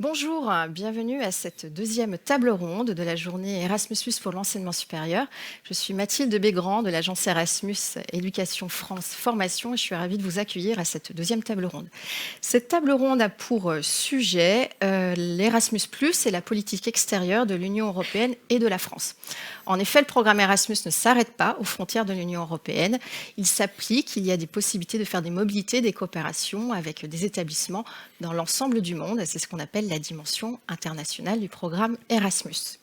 Bonjour, bienvenue à cette deuxième table ronde de la journée Erasmus+ pour l'enseignement supérieur. Je suis Mathilde Bégrand de l'agence Erasmus Éducation France Formation et je suis ravie de vous accueillir à cette deuxième table ronde. Cette table ronde a pour sujet l'Erasmus+ et la politique extérieure de l'Union européenne et de la France. En effet, le programme Erasmus ne s'arrête pas aux frontières de l'Union européenne. Il s'applique, il y a des possibilités de faire des mobilités, des coopérations avec des établissements dans l'ensemble du monde. C'est ce qu'on appelle la dimension internationale du programme Erasmus.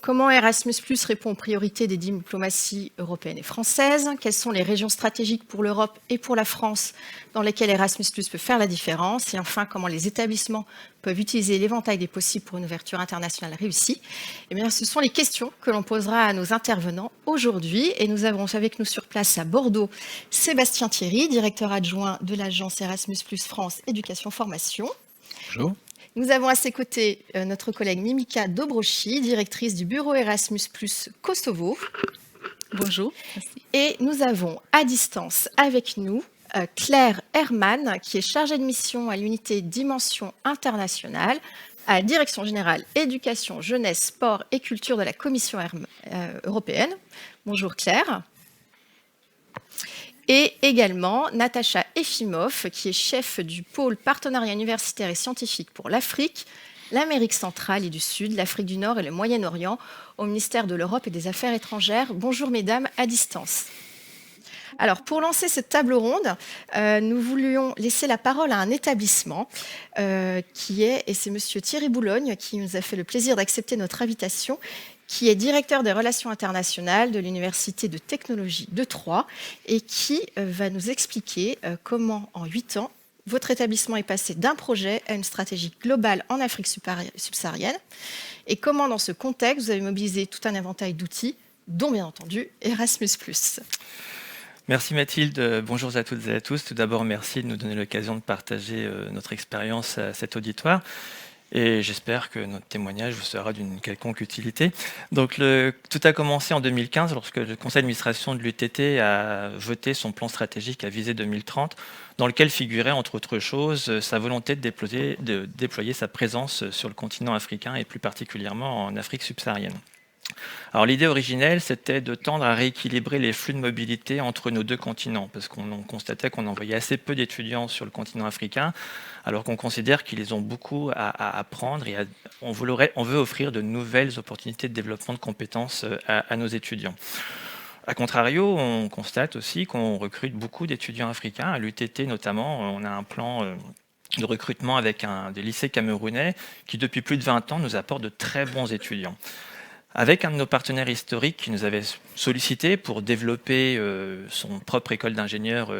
Comment Erasmus+ répond aux priorités des diplomaties européennes et françaises? Quelles sont les régions stratégiques pour l'Europe et pour la France dans lesquelles Erasmus+ peut faire la différence? Et enfin, comment les établissements peuvent utiliser l'éventail des possibles pour une ouverture internationale réussie? Eh bien, ce sont les questions que l'on posera à nos intervenants aujourd'hui. Et nous avons avec nous sur place à Bordeaux Sébastien Thierry, directeur adjoint de l'agence Erasmus+ France Éducation Formation. Bonjour. Nous avons à ses côtés notre collègue Mimika Dobrochy, directrice du bureau Erasmus+ Kosovo. Bonjour. Et nous avons à distance avec nous Claire Herman, qui est chargée de mission à l'unité Dimension internationale, à la Direction générale Éducation, Jeunesse, Sport et Culture de la Commission européenne. Bonjour Claire. Et également Natacha Efimov, qui est chef du pôle partenariat universitaire et scientifique pour l'Afrique, l'Amérique centrale et du Sud, l'Afrique du Nord et le Moyen-Orient au ministère de l'Europe et des Affaires étrangères. Bonjour mesdames, à distance. Alors, pour lancer cette table ronde, nous voulions laisser la parole à un établissement et c'est monsieur Thierry Boulogne qui nous a fait le plaisir d'accepter notre invitation, qui est directeur des relations internationales de l'Université de technologie de Troyes et qui va nous expliquer comment, en 8 ans, votre établissement est passé d'un projet à une stratégie globale en Afrique subsaharienne et comment, dans ce contexte, vous avez mobilisé tout un éventail d'outils, dont, bien entendu, Erasmus+. Merci Mathilde, bonjour à toutes et à tous. Tout d'abord, merci de nous donner l'occasion de partager notre expérience à cet auditoire. Et j'espère que notre témoignage vous sera d'une quelconque utilité. Donc, tout a commencé en 2015 lorsque le conseil d'administration de l'UTT a voté son plan stratégique à visée 2030, dans lequel figurait, entre autres choses, sa volonté de déployer sa présence sur le continent africain et plus particulièrement en Afrique subsaharienne. Alors l'idée originelle, c'était de tendre à rééquilibrer les flux de mobilité entre nos deux continents, parce qu'on constatait qu'on envoyait assez peu d'étudiants sur le continent africain, alors qu'on considère qu'ils ont beaucoup à apprendre et on veut offrir de nouvelles opportunités de développement de compétences à nos étudiants. A contrario, on constate aussi qu'on recrute beaucoup d'étudiants africains, à l'UTT notamment. On a un plan de recrutement avec des lycées camerounais qui, depuis plus de 20 ans, nous apportent de très bons étudiants. Avec un de nos partenaires historiques qui nous avait sollicité pour développer son propre école d'ingénieurs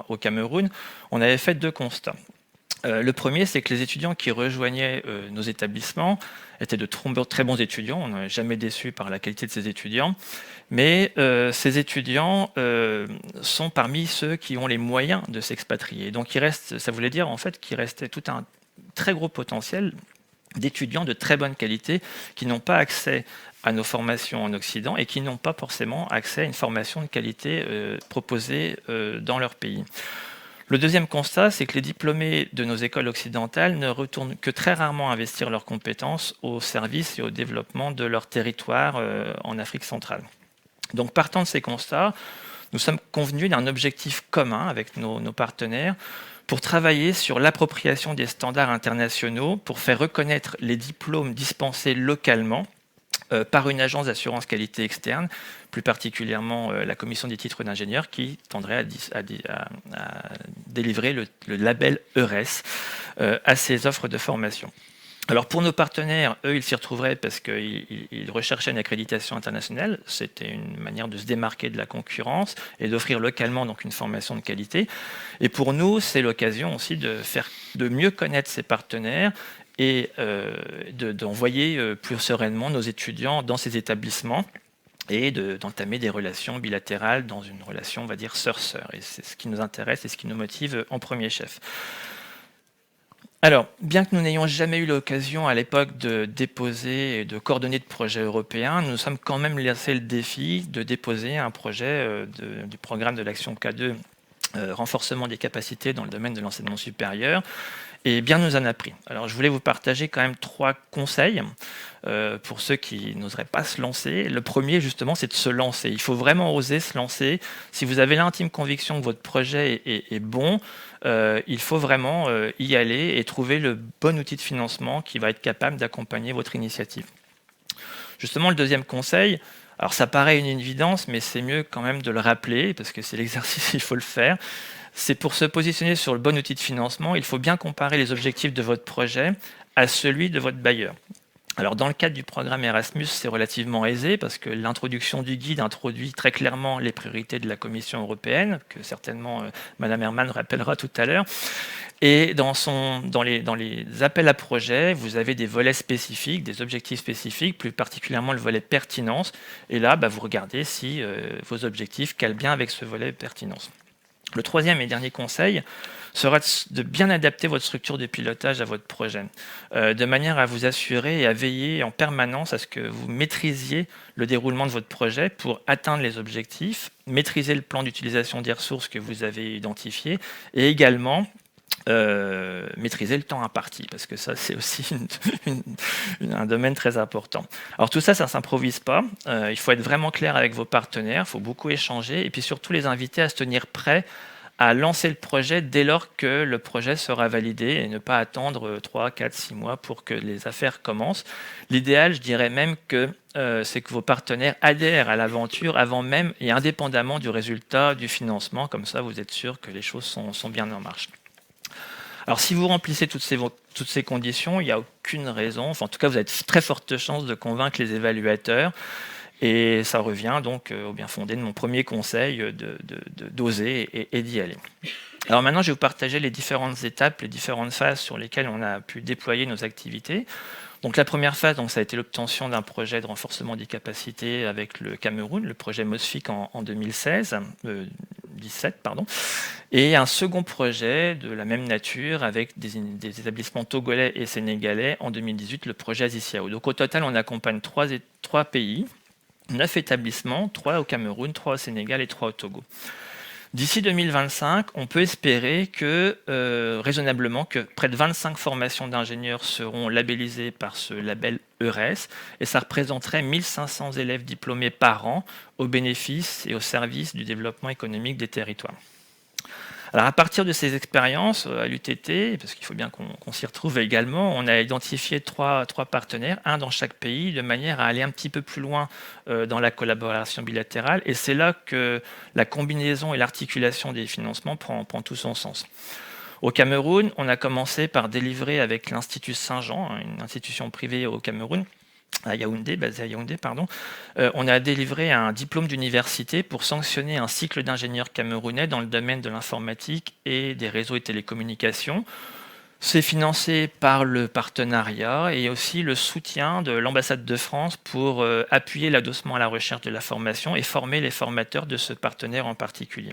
au Cameroun, on avait fait 2 constats. Le premier, c'est que les étudiants qui rejoignaient nos établissements étaient de très bons étudiants. On n'est jamais déçu par la qualité de ces étudiants. Mais ces étudiants sont parmi ceux qui ont les moyens de s'expatrier. Donc ça voulait dire en fait qu'il restait tout un très gros potentiel d'étudiants de très bonne qualité qui n'ont pas accès à nos formations en Occident et qui n'ont pas forcément accès à une formation de qualité proposée dans leur pays. Le deuxième constat, c'est que les diplômés de nos écoles occidentales ne retournent que très rarement investir leurs compétences au service et au développement de leur territoire en Afrique centrale. Donc partant de ces constats, nous sommes convenus d'un objectif commun avec nos partenaires pour travailler sur l'appropriation des standards internationaux, pour faire reconnaître les diplômes dispensés localement par une agence d'assurance qualité externe, plus particulièrement la commission des titres d'ingénieur qui tendrait à délivrer le label EURES à ces offres de formation. Alors pour nos partenaires, eux, ils s'y retrouveraient parce qu'ils recherchaient une accréditation internationale. C'était une manière de se démarquer de la concurrence et d'offrir localement donc une formation de qualité. Et pour nous, c'est l'occasion aussi de mieux connaître ces partenaires et d'envoyer plus sereinement nos étudiants dans ces établissements et d'entamer des relations bilatérales dans une relation, on va dire, sœur-sœur. Et c'est ce qui nous intéresse et ce qui nous motive en premier chef. Alors, bien que nous n'ayons jamais eu l'occasion à l'époque de déposer et de coordonner de projets européens, nous nous sommes quand même lancé le défi de déposer un projet du programme de l'action K2, renforcement des capacités dans le domaine de l'enseignement supérieur, et bien nous en a pris. Alors je voulais vous partager quand même 3 conseils pour ceux qui n'oseraient pas se lancer. Le premier justement, c'est de se lancer. Il faut vraiment oser se lancer. Si vous avez l'intime conviction que votre projet est bon, il faut vraiment y aller et trouver le bon outil de financement qui va être capable d'accompagner votre initiative. Justement, le deuxième conseil, alors ça paraît une évidence, mais c'est mieux quand même de le rappeler, parce que c'est l'exercice, il faut le faire. C'est pour se positionner sur le bon outil de financement, il faut bien comparer les objectifs de votre projet à celui de votre bailleur. Alors dans le cadre du programme Erasmus, c'est relativement aisé parce que l'introduction du guide introduit très clairement les priorités de la Commission européenne, que certainement Madame Herman rappellera tout à l'heure. Et dans les appels à projets, vous avez des volets spécifiques, des objectifs spécifiques, plus particulièrement le volet pertinence. Et là, vous regardez si vos objectifs calent bien avec ce volet pertinence. Le troisième et dernier conseil sera de bien adapter votre structure de pilotage à votre projet, de manière à vous assurer et à veiller en permanence à ce que vous maîtrisiez le déroulement de votre projet pour atteindre les objectifs, maîtriser le plan d'utilisation des ressources que vous avez identifié et également maîtriser le temps imparti, parce que ça c'est aussi un domaine très important. Alors tout ça, ça ne s'improvise pas, il faut être vraiment clair avec vos partenaires, il faut beaucoup échanger et puis surtout les inviter à se tenir prêts à lancer le projet dès lors que le projet sera validé et ne pas attendre 3, 4, 6 mois pour que les affaires commencent. L'idéal, je dirais même que c'est que vos partenaires adhèrent à l'aventure avant même et indépendamment du résultat du financement, comme ça vous êtes sûr que les choses sont bien en marche. Alors si vous remplissez toutes ces conditions, il n'y a aucune raison, enfin en tout cas vous avez de très fortes chances de convaincre les évaluateurs. Et ça revient donc au bien fondé de mon premier conseil d'oser et d'y aller. Alors maintenant, je vais vous partager les différentes étapes, les différentes phases sur lesquelles on a pu déployer nos activités. Donc la première phase, donc, ça a été l'obtention d'un projet de renforcement des capacités avec le Cameroun, le projet MOSFIC en 2017, et un second projet de la même nature avec des établissements togolais et sénégalais en 2018, le projet Aziciao. Donc au total, on accompagne 3 pays, 9 établissements, 3 au Cameroun, 3 au Sénégal et 3 au Togo. D'ici 2025, on peut espérer que, raisonnablement, que près de 25 formations d'ingénieurs seront labellisées par ce label EURES, et ça représenterait 1500 élèves diplômés par an au bénéfice et au service du développement économique des territoires. Alors à partir de ces expériences à l'UTT, parce qu'il faut bien qu'on s'y retrouve également, on a identifié trois partenaires, un dans chaque pays, de manière à aller un petit peu plus loin dans la collaboration bilatérale. Et c'est là que la combinaison et l'articulation des financements prend tout son sens. Au Cameroun, on a commencé par délivrer avec l'Institut Saint-Jean, une institution privée au Cameroun, basé à Yaoundé, on a délivré un diplôme d'université pour sanctionner un cycle d'ingénieurs camerounais dans le domaine de l'informatique et des réseaux et télécommunications. C'est financé par le partenariat et aussi le soutien de l'ambassade de France pour appuyer l'adossement à la recherche de la formation et former les formateurs de ce partenaire en particulier.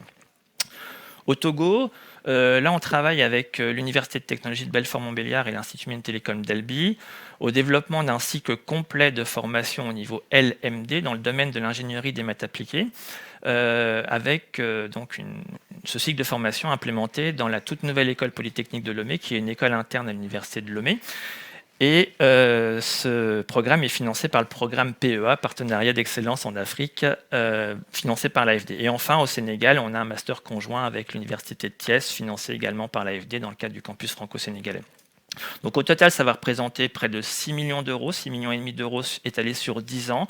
Au Togo, là on travaille avec l'Université de technologie de Belfort-Montbéliard et l'Institut Mines Télécom d'Albi au développement d'un cycle complet de formation au niveau LMD dans le domaine de l'ingénierie des maths appliquées, avec ce cycle de formation implémenté dans la toute nouvelle école polytechnique de Lomé, qui est une école interne à l'Université de Lomé. Et ce programme est financé par le programme PEA, Partenariat d'excellence en Afrique, financé par l'AFD. Et enfin, au Sénégal, on a un master conjoint avec l'Université de Thiès, financé également par l'AFD dans le cadre du campus franco-sénégalais. Donc au total, ça va représenter près de 6 millions d'euros, 6,5 millions d'euros étalés sur 10 ans,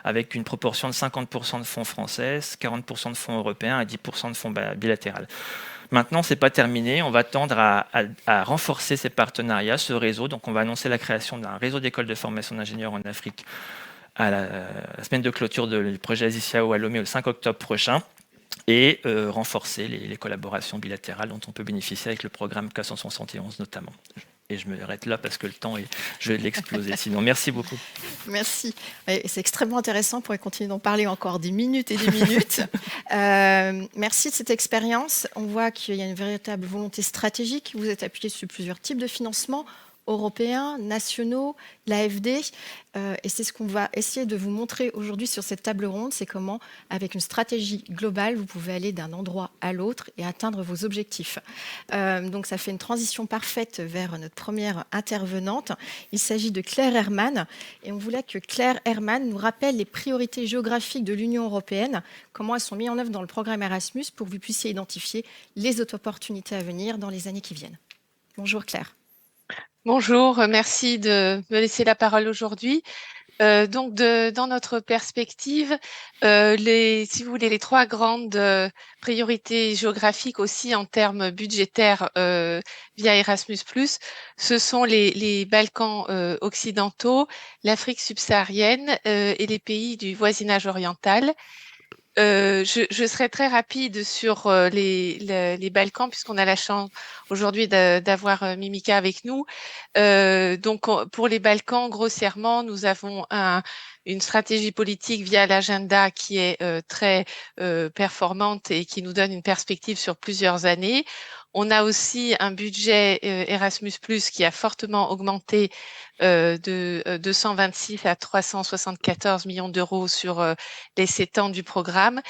avec une proportion de 50% de fonds français, 40% de fonds européens et 10% de fonds bilatéraux. Maintenant, ce n'est pas terminé. On va tendre à renforcer ces partenariats, ce réseau. Donc, on va annoncer la création d'un réseau d'écoles de formation d'ingénieurs en Afrique à la semaine de clôture du projet Aziciao à Lomé le 5 octobre prochain et renforcer les collaborations bilatérales dont on peut bénéficier avec le programme K171 notamment. Et je me arrête là parce que le temps, je vais l'exploser. Sinon, merci beaucoup. Merci. C'est extrêmement intéressant. On pourrait continuer d'en parler encore des minutes et des minutes. Merci de cette expérience. On voit qu'il y a une véritable volonté stratégique. Vous êtes appuyé sur plusieurs types de financement. européens, nationaux, l'AFD. Et c'est ce qu'on va essayer de vous montrer aujourd'hui sur cette table ronde, c'est comment, avec une stratégie globale, vous pouvez aller d'un endroit à l'autre et atteindre vos objectifs. Donc ça fait une transition parfaite vers notre première intervenante. Il s'agit de Claire Herman et on voulait que Claire Herman nous rappelle les priorités géographiques de l'Union européenne, comment elles sont mises en œuvre dans le programme Erasmus pour que vous puissiez identifier les autres opportunités à venir dans les années qui viennent. Bonjour Claire. Bonjour, merci de me laisser la parole aujourd'hui. Dans notre perspective, si vous voulez, les trois grandes priorités géographiques aussi en termes budgétaires via Erasmus+, ce sont les Balkans occidentaux, l'Afrique subsaharienne et les pays du voisinage oriental. Je serai très rapide sur les Balkans puisqu'on a la chance aujourd'hui d'avoir Mimika avec nous. Pour les Balkans, grossièrement, nous avons une stratégie politique via l'agenda qui est très performante et qui nous donne une perspective sur plusieurs années. On a aussi un budget Erasmus+ qui a fortement augmenté de 226 à 374 millions d'euros sur les 7 ans du programme.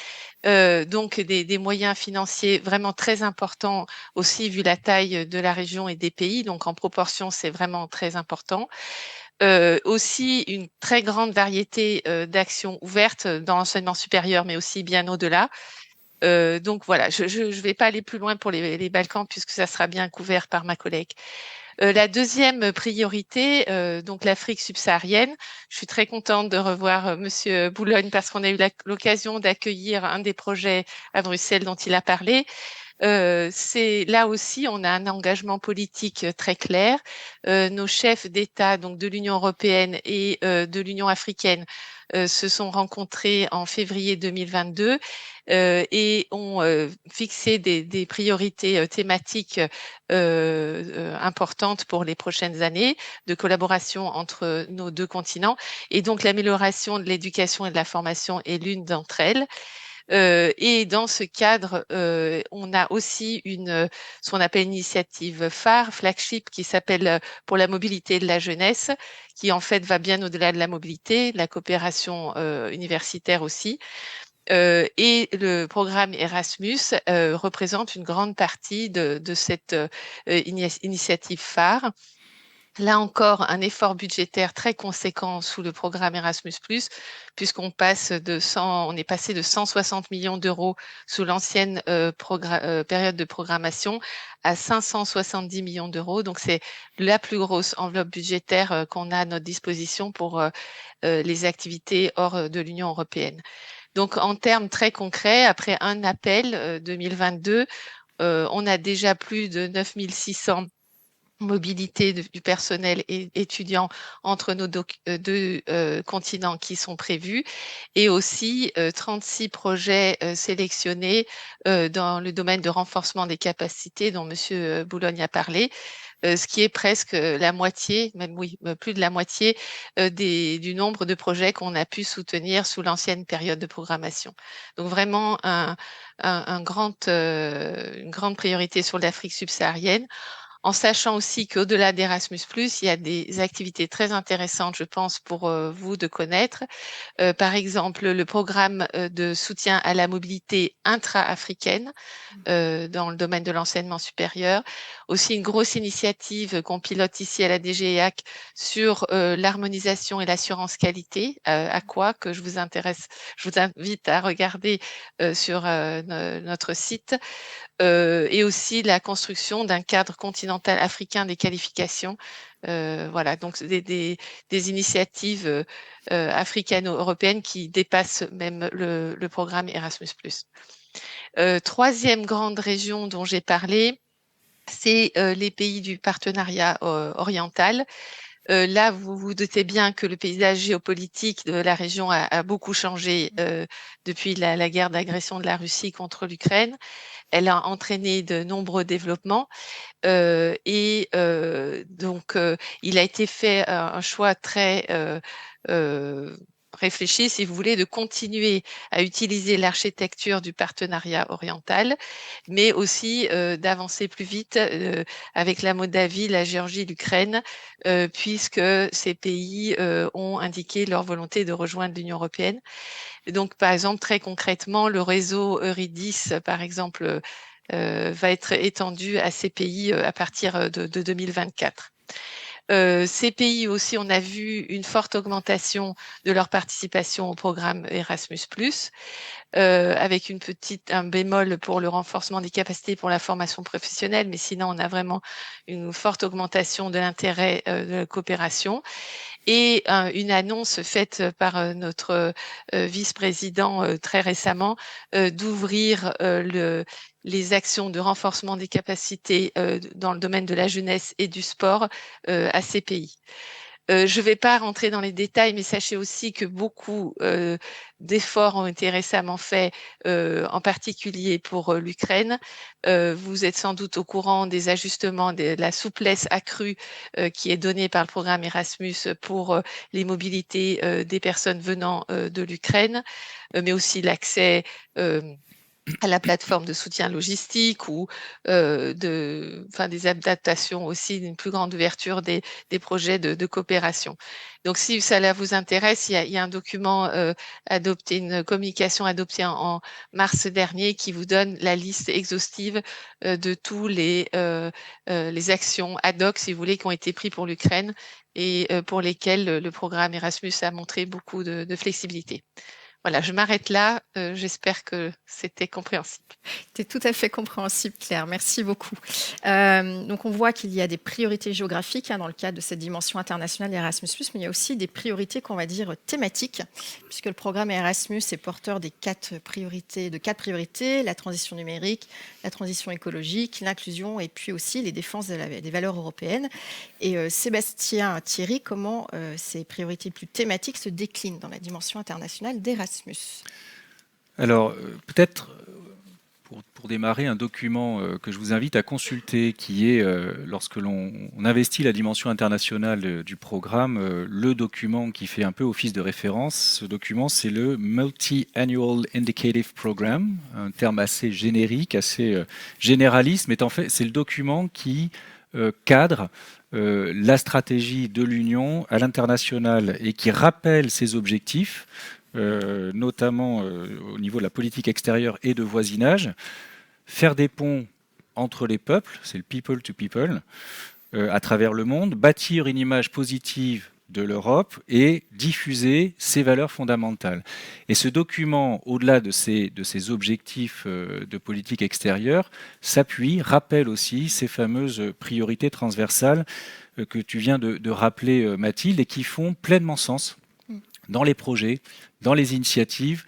Donc des moyens financiers vraiment très importants aussi vu la taille de la région et des pays. Donc en proportion, c'est vraiment très important. Aussi une très grande variété d'actions ouvertes dans l'enseignement supérieur, mais aussi bien au-delà. Donc voilà, je ne vais pas aller plus loin pour les Balkans puisque ça sera bien couvert par ma collègue. La deuxième priorité, donc l'Afrique subsaharienne. Je suis très contente de revoir Monsieur Boulogne parce qu'on a eu l'occasion d'accueillir un des projets à Bruxelles dont il a parlé. C'est là aussi, on a un engagement politique très clair. Nos chefs d'État, donc de l'Union européenne et de l'Union africaine, se sont rencontrés en février 2022 et ont fixé des priorités thématiques importantes pour les prochaines années de collaboration entre nos deux continents. Et donc l'amélioration de l'éducation et de la formation est l'une d'entre elles. Et dans ce cadre, on a aussi ce qu'on appelle une initiative phare, flagship, qui s'appelle pour la mobilité de la jeunesse, qui en fait va bien au-delà de la mobilité, de la coopération universitaire aussi. Et le programme Erasmus représente une grande partie de cette initiative phare. Là encore, un effort budgétaire très conséquent sous le programme Erasmus+, puisqu'on on est passé de 160 millions d'euros sous l'ancienne période de programmation à 570 millions d'euros. Donc, c'est la plus grosse enveloppe budgétaire qu'on a à notre disposition pour les activités hors de l'Union européenne. Donc, en termes très concrets, après un appel 2022, on a déjà plus de 9600 mobilité du personnel et étudiant entre nos deux continents qui sont prévus et aussi 36 projets sélectionnés dans le domaine de renforcement des capacités dont Monsieur Boulogne a parlé. Ce qui est presque la moitié, même oui, plus de la moitié du nombre de projets qu'on a pu soutenir sous l'ancienne période de programmation. Donc vraiment une grande priorité sur l'Afrique subsaharienne, en sachant aussi qu'au-delà d'Erasmus+, il y a des activités très intéressantes, je pense, pour vous de connaître. Par exemple, le programme de soutien à la mobilité intra-africaine dans le domaine de l'enseignement supérieur. Aussi une grosse initiative qu'on pilote ici à la DGEAC sur l'harmonisation et l'assurance qualité, à quoi que je vous invite à regarder sur notre site. Et aussi la construction d'un cadre continental africain des qualifications. Voilà, donc des initiatives africano-européennes qui dépassent même le programme Erasmus+. Troisième grande région dont j'ai parlé, c'est les pays du partenariat oriental. Là, vous vous doutez bien que le paysage géopolitique de la région a beaucoup changé depuis la guerre d'agression de la Russie contre l'Ukraine. Elle a entraîné de nombreux développements il a été fait un choix très réfléchi, si vous voulez, de continuer à utiliser l'architecture du partenariat oriental, mais aussi d'avancer plus vite avec la Moldavie, la Géorgie, l'Ukraine, puisque ces pays ont indiqué leur volonté de rejoindre l'Union européenne. Et donc, par exemple, très concrètement, le réseau Euridis, par exemple, va être étendu à ces pays à partir de 2024. Ces pays aussi, on a vu une forte augmentation de leur participation au programme Erasmus+, avec un bémol pour le renforcement des capacités pour la formation professionnelle, mais sinon on a vraiment une forte augmentation de l'intérêt de la coopération. Et une annonce faite par notre vice-président très récemment d'ouvrir les actions de renforcement des capacités dans le domaine de la jeunesse et du sport à ces pays. Je ne vais pas rentrer dans les détails, mais sachez aussi que beaucoup d'efforts ont été récemment faits, en particulier pour l'Ukraine. Vous êtes sans doute au courant des ajustements, de la souplesse accrue qui est donnée par le programme Erasmus pour les mobilités des personnes venant de l'Ukraine, mais aussi l'accès à la plateforme de soutien logistique ou des adaptations aussi, d'une plus grande ouverture des projets de coopération. Donc, si cela vous intéresse, il y a un document adopté, une communication adoptée en mars dernier qui vous donne la liste exhaustive de tous les actions ad hoc, si vous voulez, qui ont été prises pour l'Ukraine et pour lesquelles le programme Erasmus a montré beaucoup de flexibilité. Voilà, je m'arrête là. J'espère que c'était compréhensible. C'est tout à fait compréhensible, Claire. Merci beaucoup. Donc, on voit qu'il y a des priorités géographiques dans le cadre de cette dimension internationale Erasmus+, mais il y a aussi des priorités qu'on va dire thématiques, puisque le programme Erasmus est porteur de quatre priorités, la transition numérique, la transition écologique, l'inclusion et puis aussi les défenses des valeurs européennes. Et Sébastien Thierry, comment ces priorités plus thématiques se déclinent dans la dimension internationale d'Erasmus ? Alors, peut-être pour démarrer, un document que je vous invite à consulter, qui est, lorsque l'on investit la dimension internationale du programme, le document qui fait un peu office de référence. Ce document, c'est le Multi-Annual Indicative Program, un terme assez générique, assez généraliste, mais en fait, c'est le document qui cadre la stratégie de l'Union à l'international et qui rappelle ses objectifs, notamment au niveau de la politique extérieure et de voisinage, faire des ponts entre les peuples, c'est le people to people, à travers le monde, bâtir une image positive de l'Europe et diffuser ses valeurs fondamentales. Et ce document, au-delà de ces objectifs de politique extérieure, rappelle aussi ces fameuses priorités transversales que tu viens de rappeler, Mathilde, et qui font pleinement sens dans les projets, dans les initiatives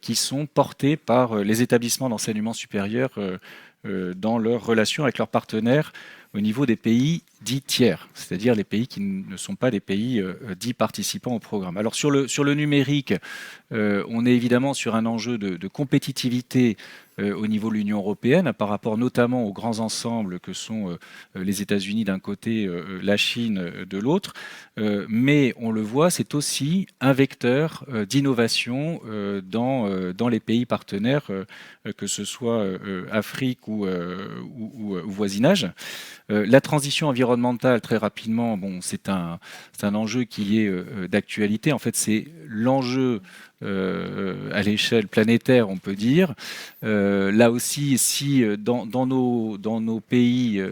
qui sont portées par les établissements d'enseignement supérieur dans leurs relations avec leurs partenaires au niveau des pays dits tiers, c'est-à-dire les pays qui ne sont pas des pays dits participants au programme. Alors sur le numérique, on est évidemment sur un enjeu de compétitivité au niveau de l'Union européenne, par rapport notamment aux grands ensembles que sont les États-Unis d'un côté, la Chine de l'autre. Mais on le voit, c'est aussi un vecteur d'innovation dans les pays partenaires, que ce soit Afrique ou voisinage. La transition environnementale, très rapidement, c'est un enjeu qui est d'actualité. En fait, c'est l'enjeu à l'échelle planétaire, on peut dire. Là aussi, si dans nos pays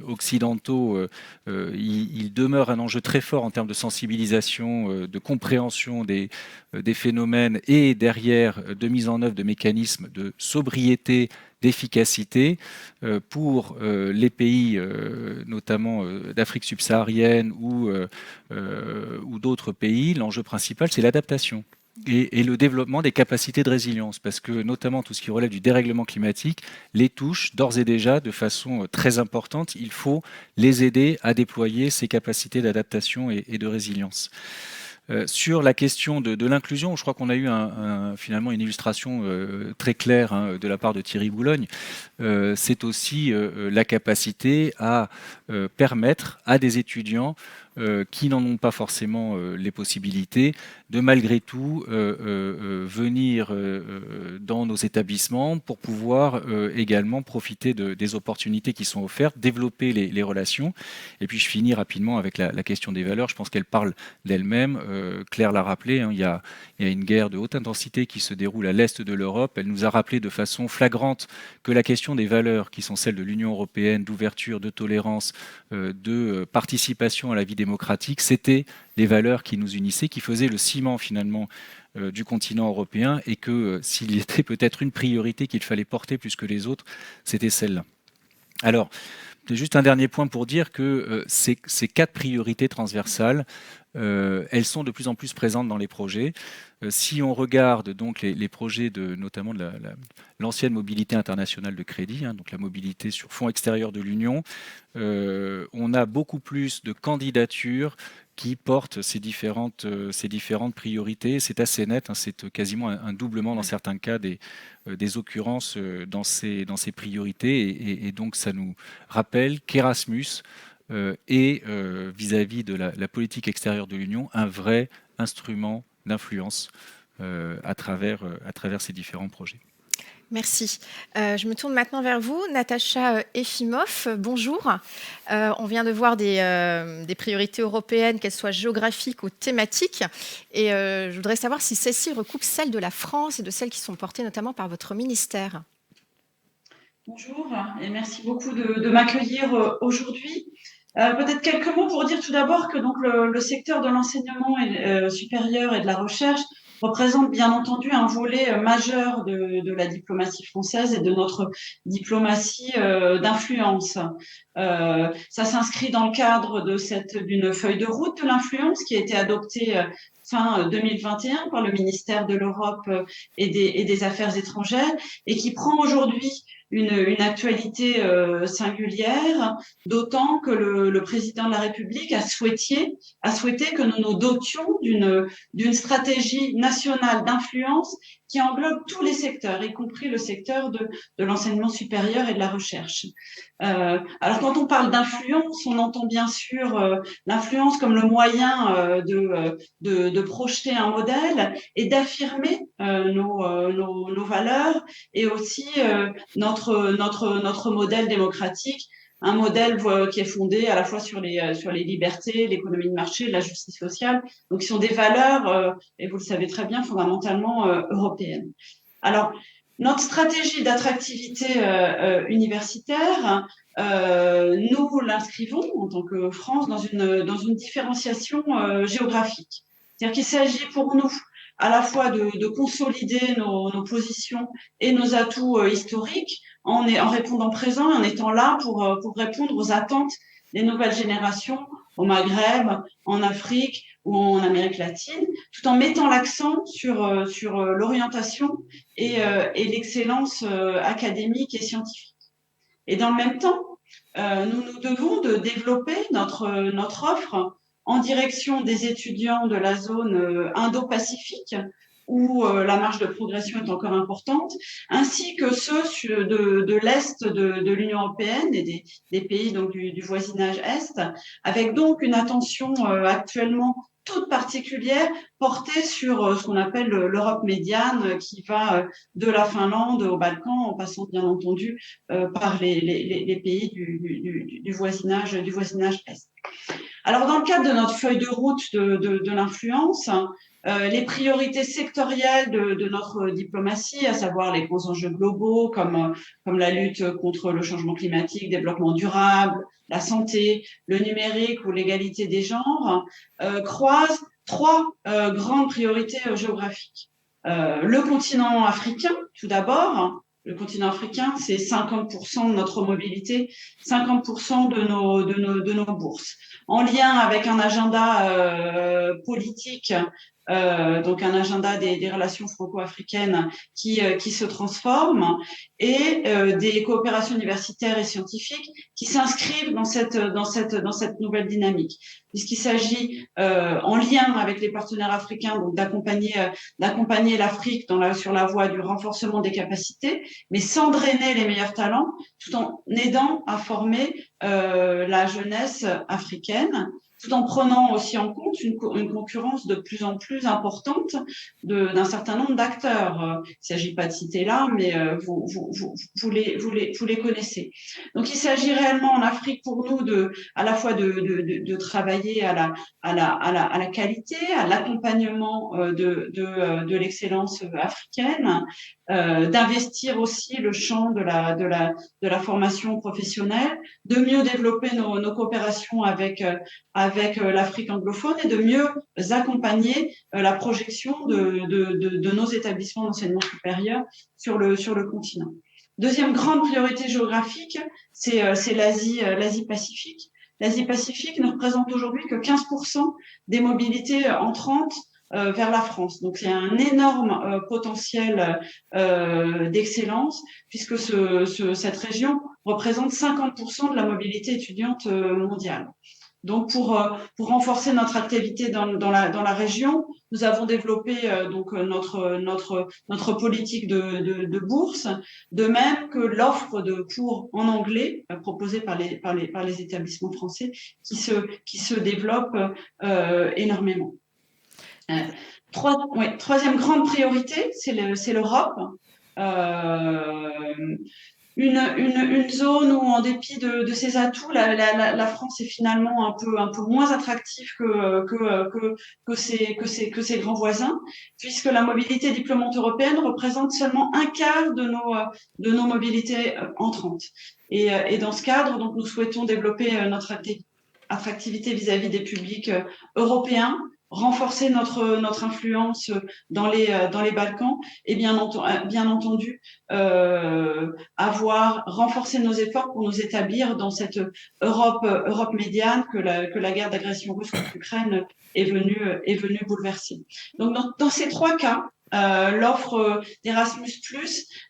occidentaux, il demeure un enjeu très fort en termes de sensibilisation, de compréhension des phénomènes et derrière de mise en œuvre de mécanismes de sobriété, d'efficacité pour les pays notamment d'Afrique subsaharienne ou d'autres pays, l'enjeu principal, c'est l'adaptation et le développement des capacités de résilience, parce que notamment tout ce qui relève du dérèglement climatique les touche d'ores et déjà de façon très importante. Il faut les aider à déployer ces capacités d'adaptation et de résilience. Sur la question de l'inclusion, je crois qu'on a eu finalement une illustration très claire de la part de Thierry Boulogne. C'est aussi la capacité à permettre à des étudiants qui n'en ont pas forcément les possibilités, de malgré tout venir dans nos établissements pour pouvoir également profiter des opportunités qui sont offertes, développer les relations. Et puis je finis rapidement avec la question des valeurs. Je pense qu'elle parle d'elle-même. Claire l'a rappelé, hein, il y a une guerre de haute intensité qui se déroule à l'est de l'Europe. Elle nous a rappelé de façon flagrante que la question des valeurs, qui sont celles de l'Union européenne, d'ouverture, de tolérance, de participation à la vie démocratique, c'était les valeurs qui nous unissaient, qui faisaient le ciment finalement du continent européen, et que s'il y était peut-être une priorité qu'il fallait porter plus que les autres, c'était celle-là. Alors, juste un dernier point pour dire que ces 4 priorités transversales, elles sont de plus en plus présentes dans les projets. Si on regarde donc les projets notamment de l'ancienne mobilité internationale de crédit, hein, donc la mobilité sur fonds extérieurs de l'Union, on a beaucoup plus de candidatures qui portent ces différentes priorités. C'est assez net, hein, c'est quasiment un doublement dans certains cas des occurrences dans ces priorités. Et donc ça nous rappelle qu'Erasmus est, vis-à-vis de la politique extérieure de l'Union, un vrai instrument d'influence à travers ces différents projets. Merci. Je me tourne maintenant vers vous, Natacha Efimov. Bonjour. On vient de voir des priorités européennes, qu'elles soient géographiques ou thématiques. Et je voudrais savoir si celles-ci recoupent celles de la France et de celles qui sont portées notamment par votre ministère. Bonjour et merci beaucoup de m'accueillir aujourd'hui. Peut-être quelques mots pour dire tout d'abord que donc le secteur de l'enseignement supérieur et de la recherche représente bien entendu un volet majeur de la diplomatie française et de notre diplomatie d'influence. Ça s'inscrit dans le cadre d'une feuille de route de l'influence qui a été adoptée fin 2021 par le ministère de l'Europe et des Affaires étrangères et qui prend aujourd'hui une actualité singulière, d'autant que le président de la République a souhaité que nous nous dotions d'une stratégie nationale d'influence qui englobe tous les secteurs, y compris le secteur de l'enseignement supérieur et de la recherche. Alors, quand on parle d'influence, on entend bien sûr l'influence comme le moyen de projeter un modèle et d'affirmer nos valeurs et aussi notre modèle démocratique, un modèle qui est fondé à la fois sur les libertés, l'économie de marché, la justice sociale, donc qui sont des valeurs, et vous le savez très bien, fondamentalement européennes. Alors, notre stratégie d'attractivité universitaire, nous l'inscrivons en tant que France dans une différenciation géographique. C'est-à-dire qu'il s'agit pour nous à la fois de consolider nos positions et nos atouts historiques en répondant présent, en étant là pour répondre aux attentes des nouvelles générations au Maghreb, en Afrique ou en Amérique latine, tout en mettant l'accent sur l'orientation et l'excellence académique et scientifique. Et dans le même temps, nous devons de développer notre offre en direction des étudiants de la zone Indo-Pacifique, où la marge de progression est encore importante, ainsi que ceux de l'Est de l'Union européenne et des pays donc, du voisinage Est, avec donc une attention actuellement toute particulière portée sur ce qu'on appelle l'Europe médiane, qui va de la Finlande aux Balkans, en passant bien entendu par les pays du voisinage Est. Alors, dans le cadre de notre feuille de route de l'influence, les priorités sectorielles de notre diplomatie, à savoir les grands enjeux globaux comme la lutte contre le changement climatique, développement durable, la santé, le numérique ou l'égalité des genres, croisent 3 grandes priorités géographiques. Le continent africain, tout d'abord. Le continent africain, c'est 50% de notre mobilité, 50% de nos bourses. En lien avec un agenda politique, donc un agenda des relations franco-africaines qui se transforme et des coopérations universitaires et scientifiques qui s'inscrivent dans cette nouvelle dynamique, puisqu'il s'agit en lien avec les partenaires africains donc d'accompagner l'Afrique sur la voie du renforcement des capacités, mais sans drainer les meilleurs talents, tout en aidant à former la jeunesse africaine. tout en prenant aussi en compte une concurrence de plus en plus importante d'un certain nombre d'acteurs. Il ne s'agit pas de citer là, mais vous les connaissez. Donc, il s'agit réellement en Afrique pour nous à la fois de travailler à la qualité, à l'accompagnement de l'excellence africaine, d'investir aussi le champ de la formation professionnelle, de mieux développer nos coopérations avec l'Afrique anglophone et de mieux accompagner la projection de nos établissements d'enseignement supérieur sur le continent. Deuxième grande priorité géographique, c'est l'Asie-Pacifique. L'Asie-Pacifique ne représente aujourd'hui que 15% des mobilités entrantes vers la France. Donc, c'est un énorme potentiel d'excellence puisque cette région représente 50% de la mobilité étudiante mondiale. Donc, pour renforcer notre activité dans la région, nous avons développé notre politique de bourse, de même que l'offre de cours en anglais proposée par les établissements français qui se développe énormément. Troisième grande priorité, c'est l'Europe. Une zone où, en dépit de ses atouts, la France est finalement un peu moins attractive que ses grands voisins, puisque la mobilité diplômante européenne représente seulement un quart de nos mobilités entrantes. Et dans ce cadre, donc, nous souhaitons développer notre attractivité vis-à-vis des publics européens, renforcer notre influence dans les Balkans et bien entendu renforcer nos efforts pour nous établir dans cette Europe médiane que la guerre d'agression russe contre l'Ukraine est venue bouleverser. Donc dans ces trois cas, l'offre d'Erasmus+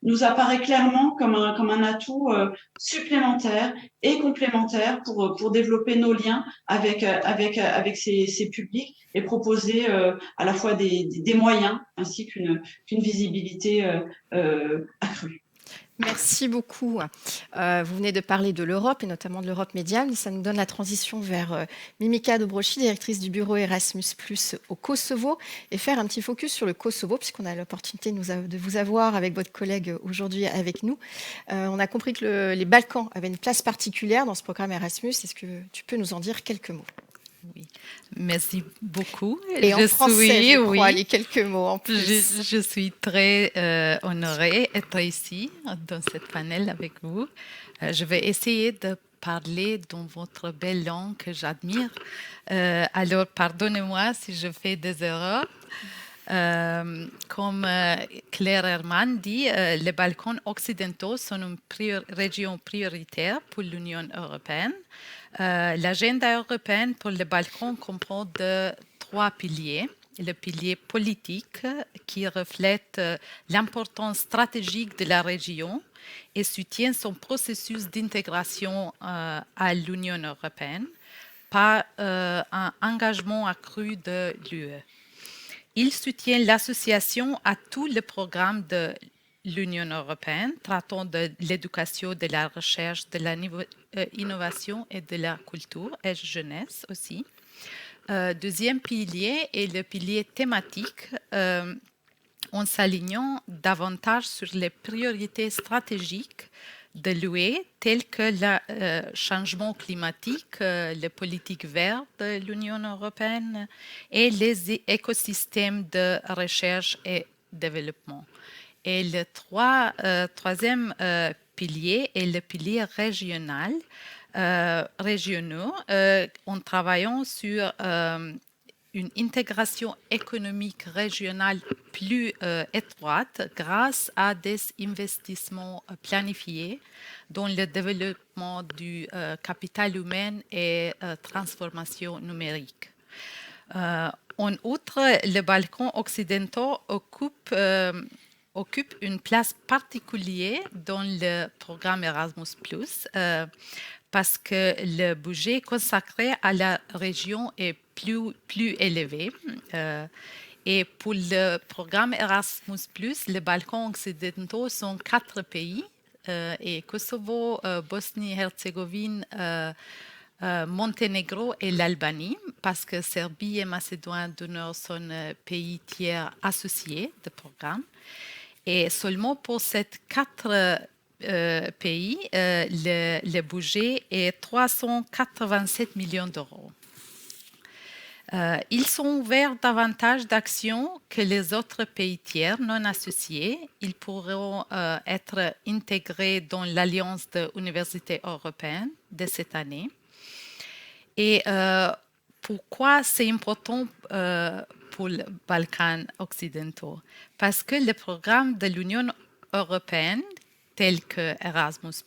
nous apparaît clairement comme un atout supplémentaire et complémentaire pour développer nos liens avec ces publics et proposer à la fois des moyens ainsi qu'une visibilité accrue. Merci beaucoup. Vous venez de parler de l'Europe et notamment de l'Europe médiane. Ça nous donne la transition vers Mimica Dobroshi, directrice du bureau Erasmus+ au Kosovo, et faire un petit focus sur le Kosovo, puisqu'on a l'opportunité de vous avoir avec votre collègue aujourd'hui avec nous. On a compris que les Balkans avaient une place particulière dans ce programme Erasmus. Est-ce que tu peux nous en dire quelques mots ? Oui, merci beaucoup. Et en français, je crois, les quelques mots en plus. Je suis très honorée d'être ici, dans cette panel avec vous. Je vais essayer de parler dans votre belle langue que j'admire. Alors, pardonnez-moi si je fais des erreurs. Comme Claire Herman dit, les Balkans occidentaux sont une région prioritaire pour l'Union européenne. L'agenda européenne pour les Balkans comprend de 3 piliers. Le pilier politique qui reflète l'importance stratégique de la région et soutient son processus d'intégration à l'Union européenne par un engagement accru de l'UE. Il soutient l'association à tous les programmes de l'Union européenne, traitant de l'éducation, de la recherche, de l'innovation et de la culture et jeunesse aussi. Deuxième pilier est le pilier thématique, en s'alignant davantage sur les priorités stratégiques de l'UE, telles que le changement climatique, les politiques vertes de l'Union européenne et les écosystèmes de recherche et développement. Et le troisième pilier est le pilier régional, en travaillant sur une intégration économique régionale plus étroite grâce à des investissements planifiés dans le développement du capital humain et transformation numérique. En outre, les Balkans occidentaux occupent une place particulière dans le programme Erasmus+, parce que le budget consacré à la région est plus élevé. Et pour le programme Erasmus+, les Balkans occidentaux sont 4 pays, et Kosovo, Bosnie-Herzégovine, Monténégro et l'Albanie, parce que Serbie et Macédoine du Nord sont pays tiers associés du programme. Et seulement pour ces 4 pays, le budget est 387 millions d'euros. Ils sont ouverts davantage d'actions que les autres pays tiers non associés. Ils pourront être intégrés dans l'Alliance des universités européennes de cette année. Et pourquoi c'est important pour les Balkans occidentaux? Parce que le programme de l'Union européenne, tel que Erasmus+,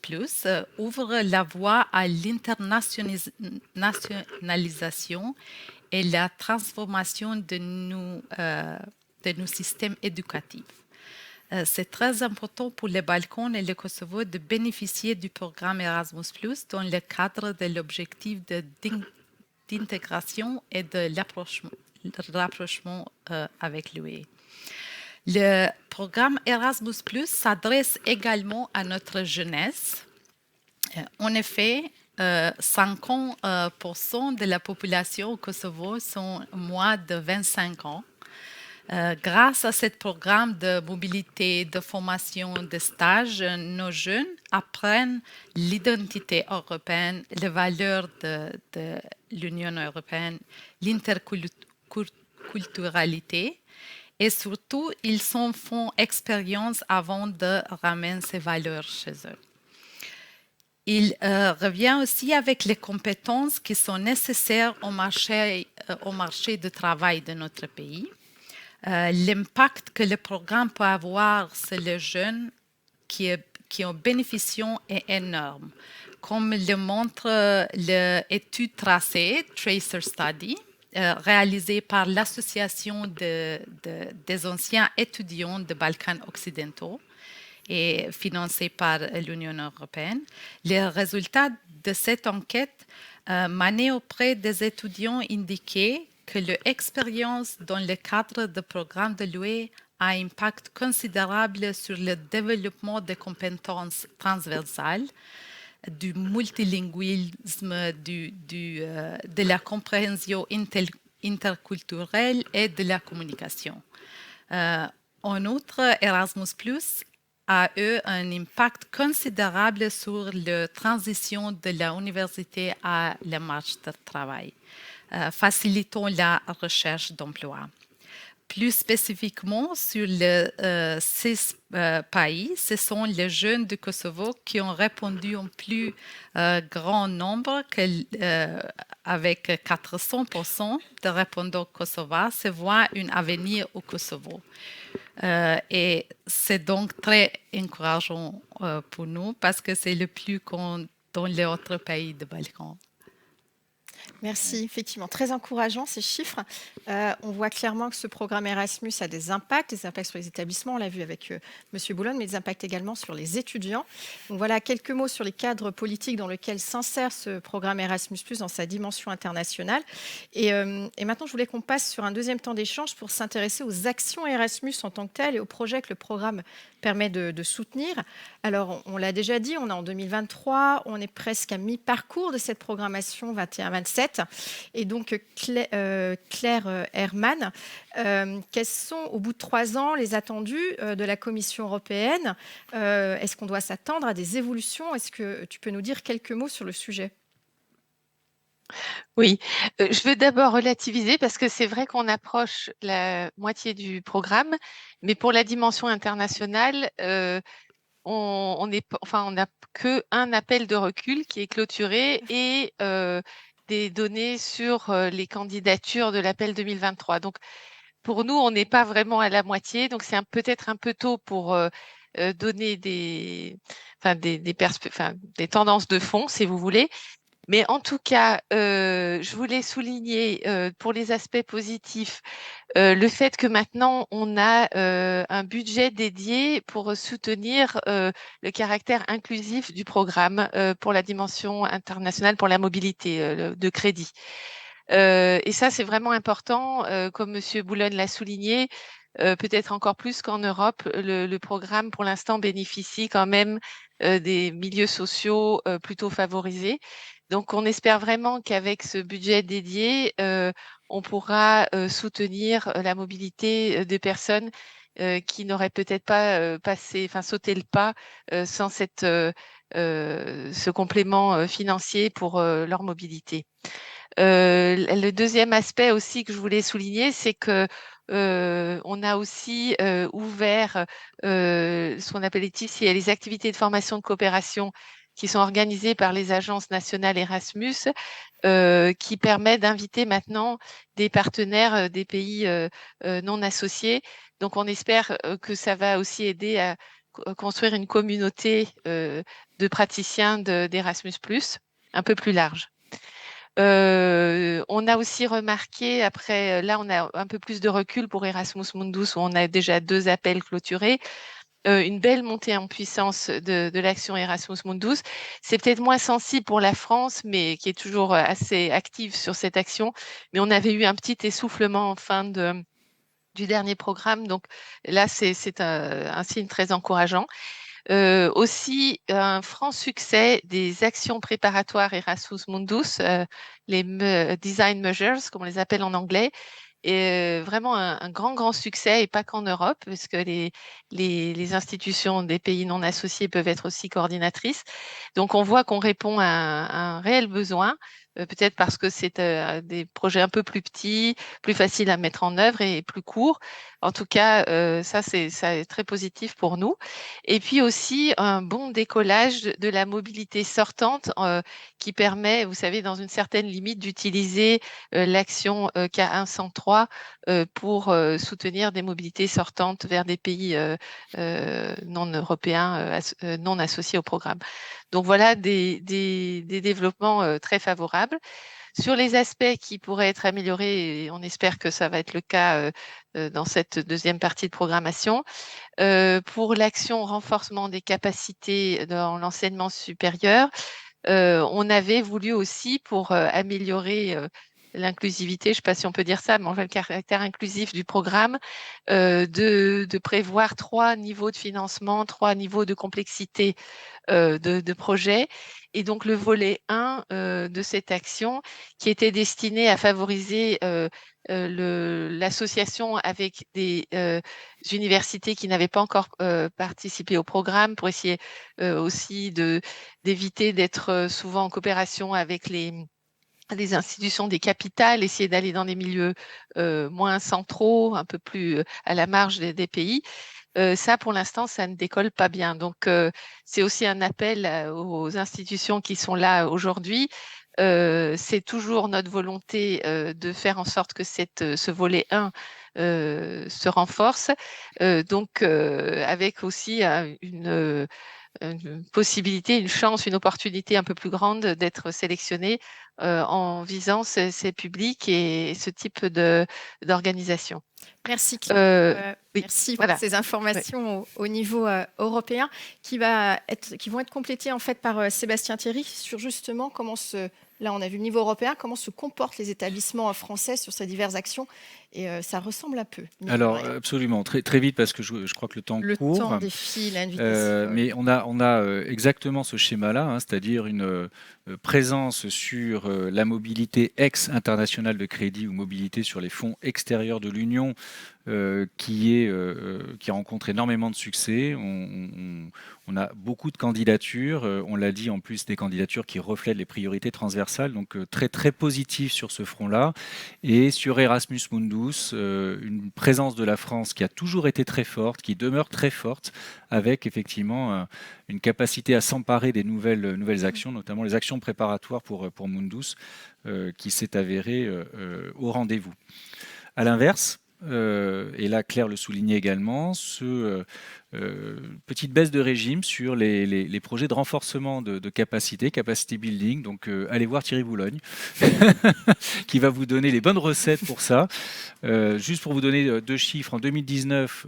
ouvre la voie à l'internationalisation et la transformation de nos systèmes éducatifs. C'est très important pour les Balkans et le Kosovo de bénéficier du programme Erasmus+, dans le cadre de l'objectif d'intégration et de rapprochement avec l'UE. Le programme Erasmus+ s'adresse également à notre jeunesse. En effet, 50% de la population au Kosovo sont moins de 25 ans. Grâce à ce programme de mobilité, de formation, de stage, nos jeunes apprennent l'identité européenne, les valeurs de l'Union européenne, l'interculturalité et surtout, ils s'en font expérience avant de ramener ces valeurs chez eux. Il revient aussi avec les compétences qui sont nécessaires au marché du travail de notre pays. L'impact que le programme peut avoir sur les jeunes qui en bénéficient est énorme. Comme le montre l'étude tracée, Tracer Study, réalisée par l'Association des anciens étudiants des Balkans occidentaux et financée par l'Union européenne. Les résultats de cette enquête menée auprès des étudiants indiquaient que l'expérience dans le cadre du programme de l'UE a un impact considérable sur le développement des compétences transversales, du multilinguisme, de la compréhension interculturelle et de la communication. En outre, Erasmus+ a eu un impact considérable sur la transition de l'université à la marché du travail, facilitant la recherche d'emploi. Plus spécifiquement, sur les 6 pays, ce sont les jeunes du Kosovo qui ont répondu en plus grand nombre, avec 400% de répondants kosovars se voient un avenir au Kosovo. Et c'est donc très encourageant pour nous parce que c'est le plus qu'ont dans les autres pays de Balkans. Merci, effectivement, très encourageant ces chiffres. On voit clairement que ce programme Erasmus a des impacts sur les établissements, on l'a vu avec M. Boulogne, mais des impacts également sur les étudiants. Donc voilà quelques mots sur les cadres politiques dans lesquels s'insère ce programme Erasmus+, dans sa dimension internationale. Et maintenant, je voulais qu'on passe sur un deuxième temps d'échange pour s'intéresser aux actions Erasmus en tant que telles et aux projets que le programme permet de soutenir. Alors, on l'a déjà dit, on est en 2023, on est presque à mi-parcours de cette programmation 21-27. Et donc, Claire Herman, quels sont, au bout de 3 ans, les attendus de la Commission européenne? Est-ce qu'on doit s'attendre à des évolutions? Est-ce que tu peux nous dire quelques mots sur le sujet? Oui, je veux d'abord relativiser parce que c'est vrai qu'on approche la moitié du programme, mais pour la dimension internationale, on n'a qu'un appel de recul qui est clôturé et des données sur les candidatures de l'appel 2023. Donc, pour nous, on n'est pas vraiment à la moitié, donc c'est peut-être un peu tôt pour donner des tendances de fond, si vous voulez. Mais en tout cas, je voulais souligner pour les aspects positifs le fait que maintenant on a un budget dédié pour soutenir le caractère inclusif du programme pour la dimension internationale, pour la mobilité de crédit. Et ça, c'est vraiment important, comme M. Boulogne l'a souligné, peut-être encore plus qu'en Europe, le programme pour l'instant bénéficie quand même des milieux sociaux plutôt favorisés. Donc, on espère vraiment qu'avec ce budget dédié, on pourra soutenir la mobilité des personnes qui n'auraient peut-être pas sauté le pas sans ce complément financier pour leur mobilité. Le deuxième aspect aussi que je voulais souligner, c'est que on a aussi ouvert ce qu'on appelle les activités de formation de coopération qui sont organisées par les agences nationales Erasmus, qui permet d'inviter maintenant des partenaires des pays non associés. Donc, on espère que ça va aussi aider à construire une communauté de praticiens d'Erasmus+, un peu plus large. On a aussi remarqué, après, là, on a un peu plus de recul pour Erasmus Mundus, où on a déjà 2 appels clôturés, une belle montée en puissance de l'action Erasmus Mundus. C'est peut-être moins sensible pour la France, mais qui est toujours assez active sur cette action. Mais on avait eu un petit essoufflement en fin du dernier programme. Donc là, c'est un signe très encourageant. Aussi, un franc succès des actions préparatoires Erasmus Mundus, les design measures, comme on les appelle en anglais, et vraiment un grand succès, et pas qu'en Europe, parce que les institutions des pays non associés peuvent être aussi coordinatrices. Donc, on voit qu'on répond à un réel besoin, peut-être parce que c'est des projets un peu plus petits, plus faciles à mettre en œuvre et plus courts. En tout cas, ça est très positif pour nous. Et puis aussi, un bon décollage de la mobilité sortante qui permet, vous savez, dans une certaine limite, d'utiliser l'action K103 pour soutenir des mobilités sortantes vers des pays non européens, non associés au programme. Donc voilà des développements très favorables. Sur les aspects qui pourraient être améliorés, et on espère que ça va être le cas dans cette deuxième partie de programmation, pour l'action renforcement des capacités dans l'enseignement supérieur, on avait voulu aussi, pour améliorer l'inclusivité, je ne sais pas si on peut dire ça, mais enfin, le caractère inclusif du programme, de prévoir 3 niveaux de financement, 3 niveaux de complexité de projet. Et donc, le volet 1 de cette action, qui était destiné à favoriser l'association avec des universités qui n'avaient pas encore participé au programme, pour essayer aussi d'éviter d'être souvent en coopération avec les institutions des capitales, essayer d'aller dans des milieux moins centraux, un peu plus à la marge des pays. Ça, pour l'instant, ça ne décolle pas bien. Donc, c'est aussi un appel aux institutions qui sont là aujourd'hui. C'est toujours notre volonté de faire en sorte que ce volet 1 se renforce. Donc, avec aussi une possibilité, une chance, une opportunité un peu plus grande d'être sélectionné en visant ces publics et ce type d'organisation. Merci Claire. Oui, Merci voilà. pour ces informations au niveau européen qui vont être complétées en fait par Sébastien Thierry sur justement là on a vu le niveau européen, comment se comportent les établissements français sur ces diverses actions et ça ressemble un peu. Alors absolument, très vite parce que je crois que le temps court. Le temps défile à une vitesse. Mais on a exactement ce schéma-là, hein, c'est-à-dire une présence sur la mobilité ex-internationale de crédit ou mobilité sur les fonds extérieurs de l'Union qui rencontre énormément de succès. On a beaucoup de candidatures, on l'a dit, en plus des candidatures qui reflètent les priorités transversales, donc très très positif sur ce front-là. Et sur Erasmus Mundus, une présence de la France qui a toujours été très forte, qui demeure très forte, avec effectivement une capacité à s'emparer des nouvelles actions, notamment les actions préparatoires pour Mundus, qui s'est avérée au rendez-vous. À l'inverse, et là Claire le soulignait également, petite baisse de régime sur les projets de renforcement de capacity building. Donc allez voir Thierry Boulogne qui va vous donner les bonnes recettes pour ça. Juste pour vous donner 2 chiffres, en 2019,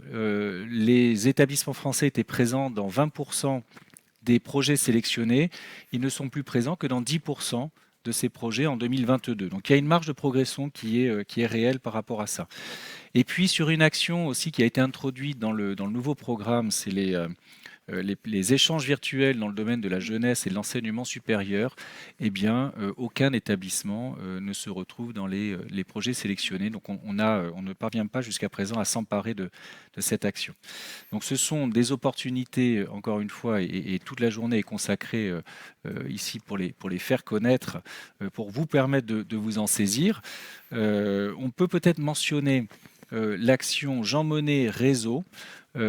les établissements français étaient présents dans 20% des projets sélectionnés. Ils ne sont plus présents que dans 10% de ces projets en 2022. Donc il y a une marge de progression qui est réelle par rapport à ça. Et puis sur une action aussi qui a été introduite dans le nouveau programme, c'est les échanges virtuels dans le domaine de la jeunesse et de l'enseignement supérieur, eh bien, aucun établissement ne se retrouve dans les projets sélectionnés. Donc, on ne parvient pas jusqu'à présent à s'emparer de cette action. Donc, ce sont des opportunités, encore une fois, et toute la journée est consacrée ici pour les faire connaître, pour vous permettre de vous en saisir. On peut peut-être mentionner l'action Jean Monnet Réseau.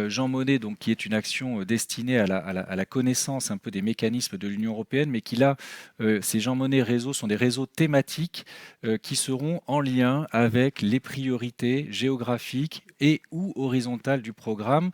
Jean Monnet, donc, qui est une action destinée à la connaissance un peu des mécanismes de l'Union européenne, mais qui là, ces Jean Monnet réseaux sont des réseaux thématiques qui seront en lien avec les priorités géographiques et ou horizontales du programme.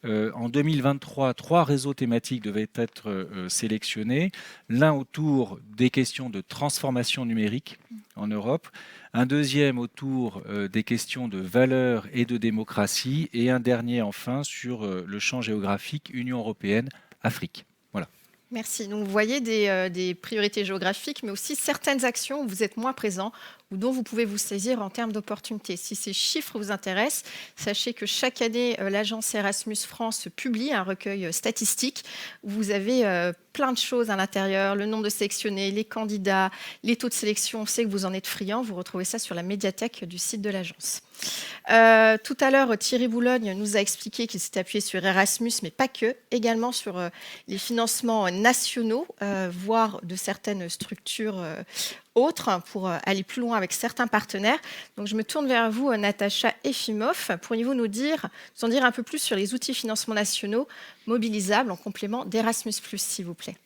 En 2023, 3 réseaux thématiques devaient être sélectionnés, l'un autour des questions de transformation numérique en Europe, un deuxième autour des questions de valeurs et de démocratie, et un dernier enfin sur le champ géographique Union européenne-Afrique. Voilà. Merci. Donc, vous voyez des priorités géographiques, mais aussi certaines actions où vous êtes moins présent ou dont vous pouvez vous saisir en termes d'opportunités. Si ces chiffres vous intéressent, sachez que chaque année, l'agence Erasmus France publie un recueil statistique où vous avez plein de choses à l'intérieur, le nombre de sélectionnés, les candidats, les taux de sélection. On sait que vous en êtes friand. Vous retrouvez ça sur la médiathèque du site de l'agence. Tout à l'heure, Thierry Boulogne nous a expliqué qu'il s'était appuyé sur Erasmus, mais pas que, également sur les financements nationaux, voire de certaines structures autres, pour aller plus loin avec certains partenaires. Donc, je me tourne vers vous, Natacha Efimov. Pourriez-vous nous en dire un peu plus sur les outils de financement nationaux mobilisables en complément d'Erasmus+, s'il vous plaît?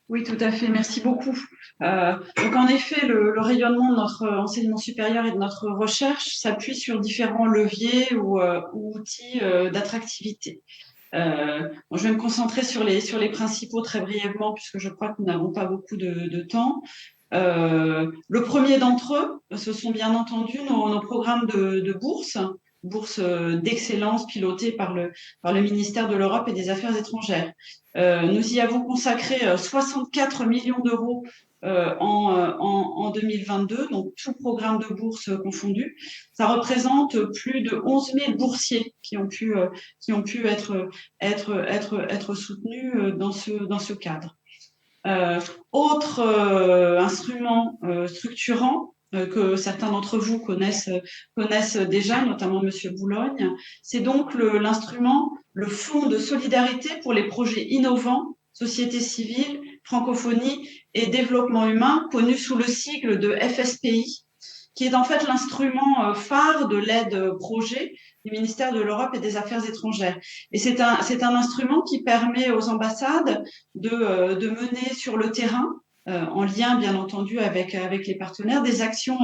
Oui, tout à fait. Merci beaucoup. Donc, en effet, le rayonnement de notre enseignement supérieur et de notre recherche s'appuie sur différents leviers ou outils d'attractivité. Je vais me concentrer sur les principaux très brièvement, puisque je crois que nous n'avons pas beaucoup de temps. Le premier d'entre eux, ce sont bien entendu nos programmes de bourses d'excellence pilotés par le ministère de l'Europe et des Affaires étrangères. Nous y avons consacré 64 millions d'euros en 2022, donc tout programme de bourse confondu. Ça représente plus de 11 000 boursiers qui ont pu être soutenus dans ce cadre. Autre instrument structurant que certains d'entre vous connaissent déjà, notamment Monsieur Boulogne, c'est donc l'instrument, le Fonds de solidarité pour les projets innovants, société civile, francophonie et développement humain, connu sous le sigle de FSPI, qui est en fait l'instrument phare de l'aide projet du ministère de l'Europe et des Affaires étrangères. Et c'est un instrument qui permet aux ambassades de mener sur le terrain, en lien bien entendu avec les partenaires, des actions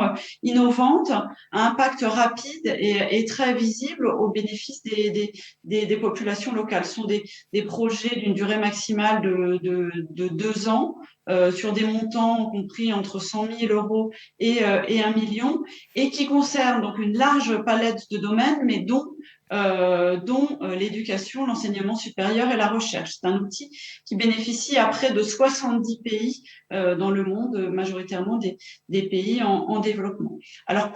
innovantes, à impact rapide et très visible au bénéfice des populations locales. Ce sont des projets d'une durée maximale de 2 ans, sur des montants compris entre 100 000 euros et 1 million, et qui concernent donc une large palette de domaines, mais dont l'éducation, l'enseignement supérieur et la recherche. C'est un outil qui bénéficie à près de 70 pays dans le monde, majoritairement des pays en développement. Alors,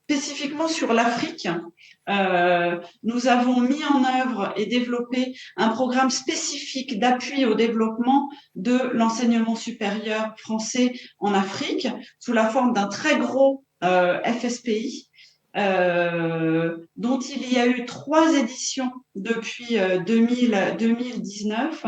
spécifiquement sur l'Afrique, nous avons mis en œuvre et développé un programme spécifique d'appui au développement de l'enseignement supérieur français en Afrique, sous la forme d'un très gros FSPI, dont il y a eu 3 éditions depuis 2019,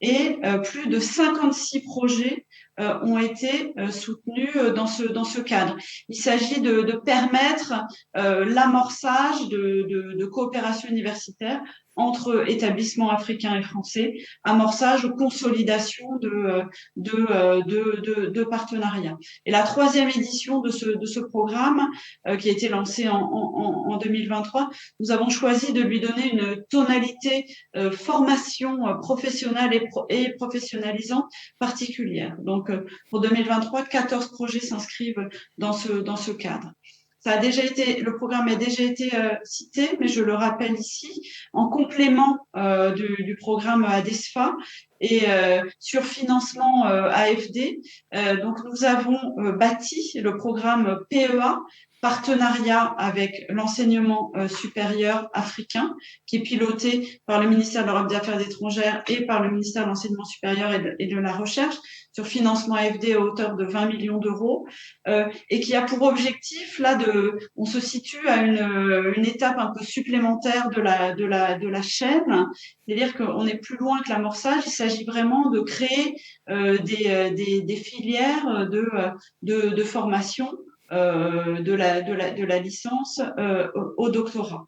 et plus de 56 projets ont été soutenus dans ce cadre. Il s'agit de permettre l'amorçage de coopération universitaire entre établissements africains et français, amorçage ou consolidation de partenariats. Et la 3e édition de ce programme, qui a été lancé en 2023, nous avons choisi de lui donner une tonalité formation professionnelle et professionnalisante particulière. Donc, pour 2023, 14 projets s'inscrivent dans ce cadre. Le programme a déjà été cité, mais je le rappelle ici, en complément du programme ADESFA, et sur financement AFD. Donc, nous avons bâti le programme PEA, partenariat avec l'enseignement supérieur africain, qui est piloté par le ministère de l'Europe et des Affaires étrangères et par le ministère de l'Enseignement supérieur et de la Recherche, sur financement AFD à hauteur de 20 millions d'euros, et qui a pour objectif, là, on se situe à une étape un peu supplémentaire de la chaîne, c'est-à-dire qu'on est plus loin que l'amorçage. Il s'agit vraiment de créer des filières de formation de la licence au doctorat.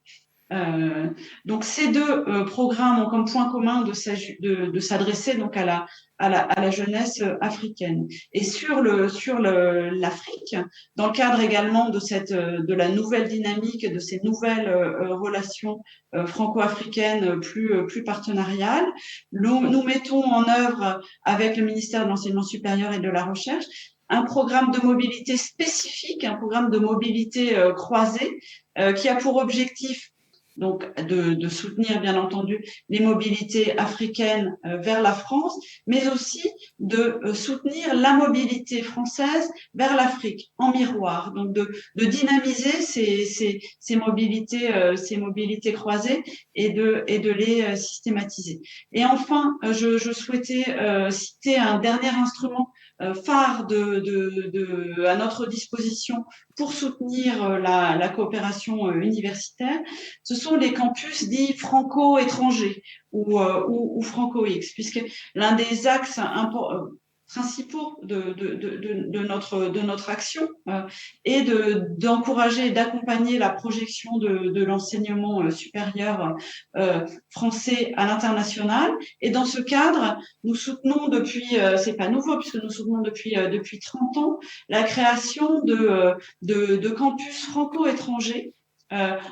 Donc ces deux programmes ont comme point commun de s'adresser donc à la jeunesse africaine. Et sur l'Afrique, dans le cadre également de la nouvelle dynamique, de ces nouvelles relations franco-africaines plus partenariales, nous mettons en œuvre avec le ministère de l'Enseignement supérieur et de la Recherche un programme de mobilité spécifique, un programme de mobilité croisée qui a pour objectif donc de soutenir bien entendu les mobilités africaines vers la France, mais aussi de soutenir la mobilité française vers l'Afrique en miroir, donc de dynamiser ces mobilités croisées et de les systématiser. Et enfin, je souhaitais citer un dernier instrument phare à notre disposition pour soutenir la coopération universitaire. Ce sont les campus dits franco-étrangers ou franco-X, puisque l'un des axes principaux de notre action est d'encourager et d'accompagner la projection de l'enseignement supérieur français à l'international. Et dans ce cadre, nous soutenons c'est pas nouveau puisque nous soutenons depuis 30 ans, la création de campus franco-étrangers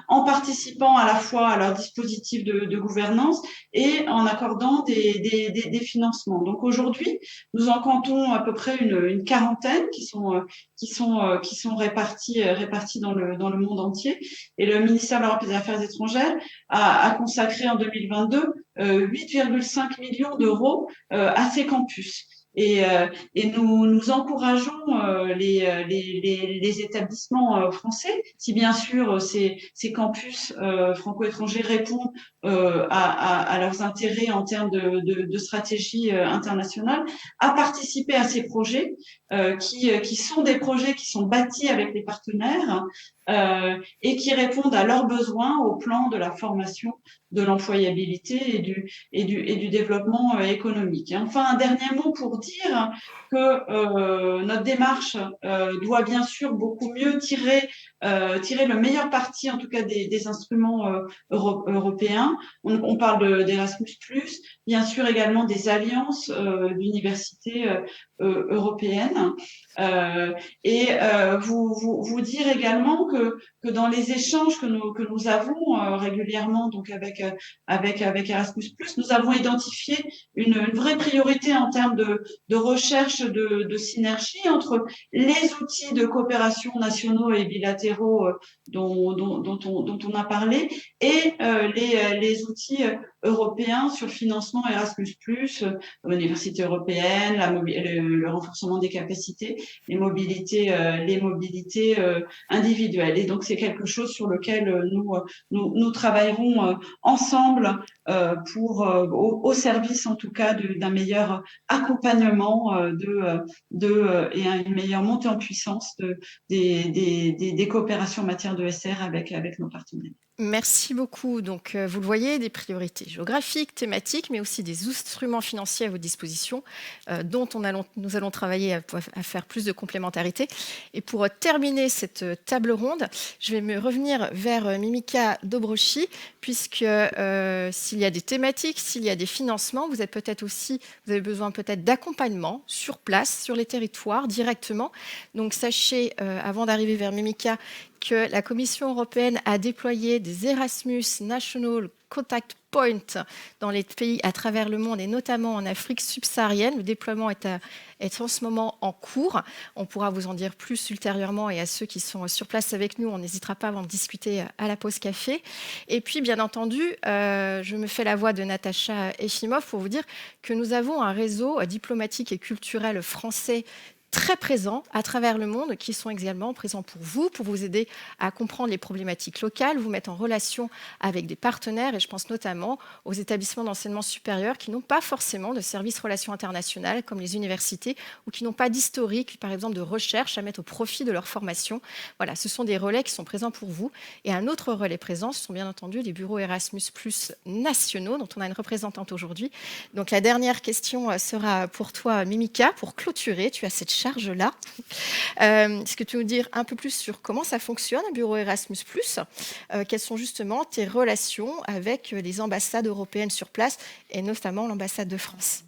en participant à la fois à leur dispositif de gouvernance et en accordant des financements. Donc aujourd'hui, nous en comptons à peu près une quarantaine qui sont répartis dans le monde entier. Et le ministère de l'Europe et des Affaires étrangères a consacré en 2022 8,5 millions d'euros à ces campus. Et nous encourageons les établissements français, si bien sûr ces campus franco-étrangers répondent à leurs intérêts en termes de stratégie internationale, à participer à ces projets qui sont des projets qui sont bâtis avec les partenaires et qui répondent à leurs besoins au plan de la formation, de l'employabilité et du développement économique. Et enfin, un dernier mot pour dire que notre démarche doit bien sûr beaucoup mieux tirer le meilleur parti, en tout cas des instruments européens. On parle d'Erasmus+, bien sûr également des alliances d'universités européennes. Et vous dire également que dans les échanges que nous avons régulièrement donc avec Erasmus+, nous avons identifié une vraie priorité en termes de recherche de synergie entre les outils de coopération nationaux et bilatéraux dont on a parlé et les outils européens sur le financement Erasmus+, l'université européenne, le renforcement des capacités, les mobilités individuelles. Et donc, c'est quelque chose sur lequel nous travaillerons ensemble au service, en tout cas, d'un meilleur accompagnement et une meilleure montée en puissance des coopérations en matière de SR avec nos partenaires. Merci beaucoup. Donc, vous le voyez, des priorités géographiques, thématiques, mais aussi des instruments financiers à votre disposition dont nous allons travailler à faire plus de complémentarité. Et pour terminer cette table ronde, je vais me revenir vers Mimica Dobroshi, puisque s'il y a des thématiques, s'il y a des financements, vous avez besoin peut-être d'accompagnement sur place, sur les territoires, directement. Donc, sachez, avant d'arriver vers Mimica, que la Commission européenne a déployé des Erasmus National contact point dans les pays à travers le monde et notamment en Afrique subsaharienne. Le déploiement est en ce moment en cours. On pourra vous en dire plus ultérieurement et à ceux qui sont sur place avec nous, on n'hésitera pas à en discuter à la pause café. Et puis, bien entendu, je me fais la voix de Natacha Efimov pour vous dire que nous avons un réseau diplomatique et culturel français très présents à travers le monde, qui sont également présents pour vous aider à comprendre les problématiques locales, vous mettre en relation avec des partenaires, et je pense notamment aux établissements d'enseignement supérieur qui n'ont pas forcément de services relations internationales, comme les universités, ou qui n'ont pas d'historique, par exemple, de recherche à mettre au profit de leur formation. Voilà, ce sont des relais qui sont présents pour vous. Et un autre relais présent, ce sont bien entendu les bureaux Erasmus+ nationaux, dont on a une représentante aujourd'hui. Donc la dernière question sera pour toi, Mimika, pour clôturer. Tu as cette charge-là. Est-ce que tu veux nous dire un peu plus sur comment ça fonctionne, un bureau Erasmus+, quelles sont justement tes relations avec les ambassades européennes sur place, et notamment l'ambassade de France?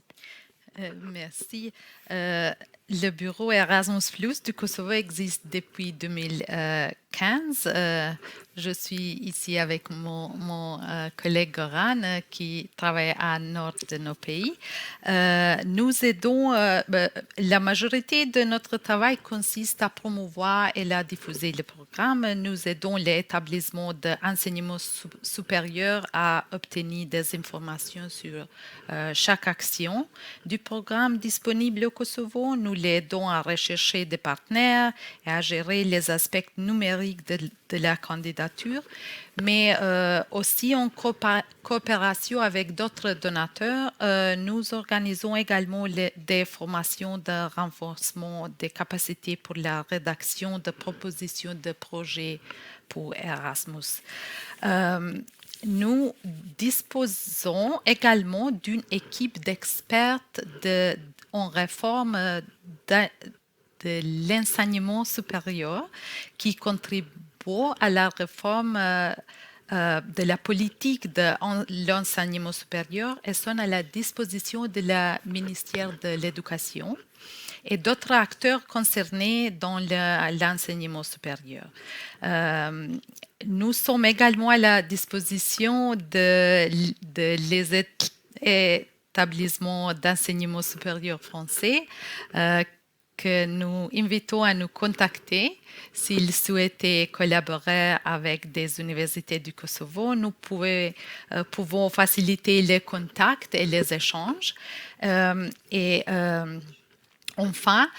Merci. Le bureau Erasmus+ du Kosovo existe depuis 2015. Je suis ici avec mon collègue Goran qui travaille à nord de nos pays. Nous aidons, la majorité de notre travail consiste à promouvoir et à diffuser le programme. Nous aidons les établissements d'enseignement supérieur à obtenir des informations sur chaque action du programme disponible au Kosovo. Nous l'aidons à rechercher des partenaires et à gérer les aspects numériques de la candidature, mais aussi en coopération avec d'autres donateurs, nous organisons également des formations de renforcement des capacités pour la rédaction de propositions de projets pour Erasmus. Nous disposons également d'une équipe d'experts en réforme de l'enseignement supérieur qui contribue à la réforme de la politique de l'enseignement supérieur et sont à la disposition de la ministère de l'Éducation et d'autres acteurs concernés dans l'enseignement supérieur. Nous sommes également à la disposition les établissements d'enseignement supérieur français que nous invitons à nous contacter s'ils souhaitaient collaborer avec des universités du Kosovo. Nous pouvons faciliter les contacts et les échanges. Enfin,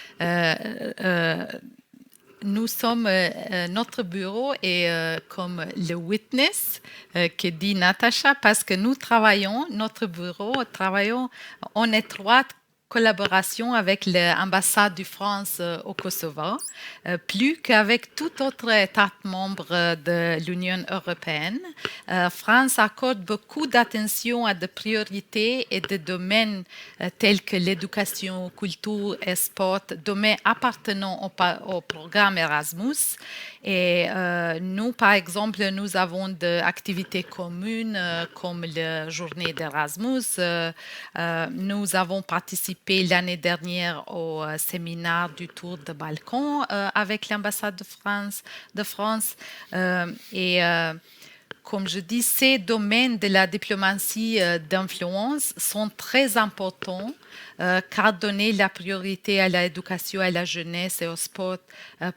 notre bureau est comme le witness que dit Natacha, parce que notre bureau travaillons en étroite collaboration avec l'ambassade de France au Kosovo, plus qu'avec tout autre État membre de l'Union européenne. France accorde beaucoup d'attention à des priorités et des domaines tels que l'éducation, culture et sport, domaines appartenant au programme Erasmus. Et nous, par exemple, nous avons des activités communes comme la journée d'Erasmus. Nous avons participé l'année dernière au séminaire du Tour de Balkans avec l'ambassade de France. Comme je dis, ces domaines de la diplomatie d'influence sont très importants car donner la priorité à l'éducation, à la jeunesse et au sport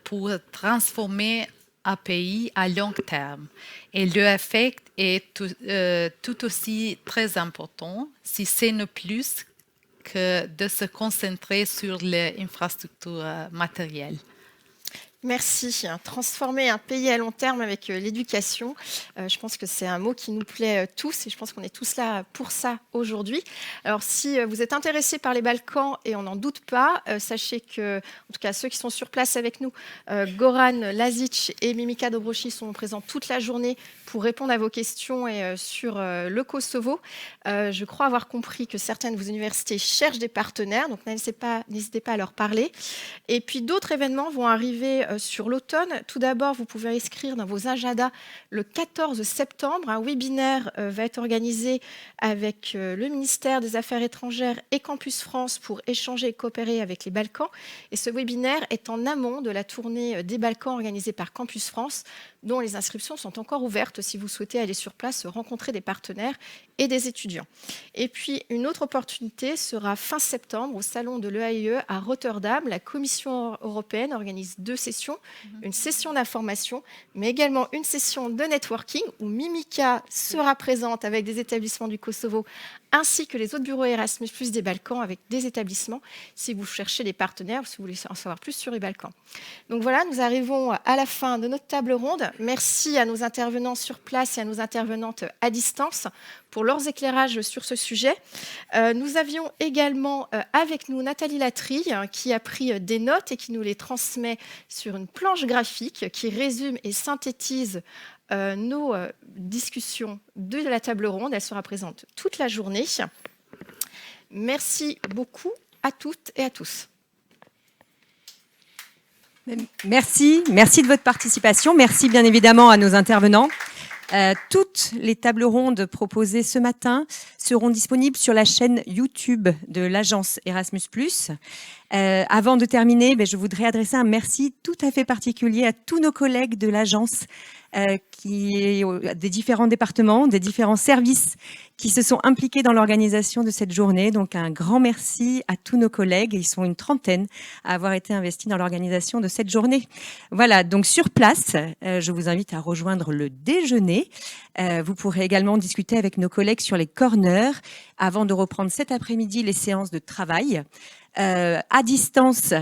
pour transformer un pays à long terme. Et l'effet est tout aussi très important, si ce n'est plus que de se concentrer sur l'infrastructure matérielle. Merci. Transformer un pays à long terme avec l'éducation, je pense que c'est un mot qui nous plaît tous et je pense qu'on est tous là pour ça aujourd'hui. Alors si vous êtes intéressés par les Balkans, et on n'en doute pas, sachez que, en tout cas ceux qui sont sur place avec nous, Goran Lazic et Mimika Dobroshi sont présents toute la journée pour répondre à vos questions et sur le Kosovo. Je crois avoir compris que certaines de vos universités cherchent des partenaires, donc n'hésitez pas à leur parler. Et puis d'autres événements vont arriver sur l'automne. Tout d'abord, vous pouvez inscrire dans vos agendas le 14 septembre. Un webinaire va être organisé avec le ministère des Affaires étrangères et Campus France pour échanger et coopérer avec les Balkans. Et ce webinaire est en amont de la tournée des Balkans organisée par Campus France, dont les inscriptions sont encore ouvertes si vous souhaitez aller sur place, rencontrer des partenaires et des étudiants. Et puis, une autre opportunité sera fin septembre au salon de l'EAIE à Rotterdam. La Commission européenne organise 2 sessions, une session d'information, mais également une session de networking où Mimica sera présente avec des établissements du Kosovo ainsi que les autres bureaux Erasmus+ des Balkans avec des établissements si vous cherchez des partenaires ou si vous voulez en savoir plus sur les Balkans. Donc voilà, nous arrivons à la fin de notre table ronde. Merci à nos intervenants sur place et à nos intervenantes à distance pour leurs éclairages sur ce sujet. Nous avions également avec nous Nathalie Latry qui a pris des notes et qui nous les transmet sur une planche graphique qui résume et synthétise nos discussions de la table ronde. Elle sera présente toute la journée. Merci beaucoup à toutes et à tous. Merci de votre participation. Merci bien évidemment à nos intervenants. Toutes les tables rondes proposées ce matin seront disponibles sur la chaîne YouTube de l'agence Erasmus+. Avant de terminer, je voudrais adresser un merci tout à fait particulier à tous nos collègues de l'agence des différents départements, des différents services qui se sont impliqués dans l'organisation de cette journée. Donc un grand merci à tous nos collègues. Ils sont une trentaine à avoir été investis dans l'organisation de cette journée. Voilà, donc sur place, je vous invite à rejoindre le déjeuner. Vous pourrez également discuter avec nos collègues sur les corners avant de reprendre cet après-midi les séances de travail. À distance,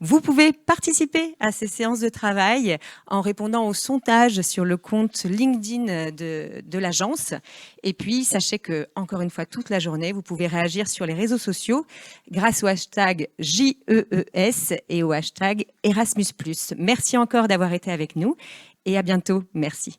vous pouvez participer à ces séances de travail en répondant au sondage sur le compte LinkedIn de l'agence. Et puis, sachez que, encore une fois, toute la journée, vous pouvez réagir sur les réseaux sociaux grâce au hashtag JEES et au hashtag Erasmus+. Merci encore d'avoir été avec nous et à bientôt. Merci.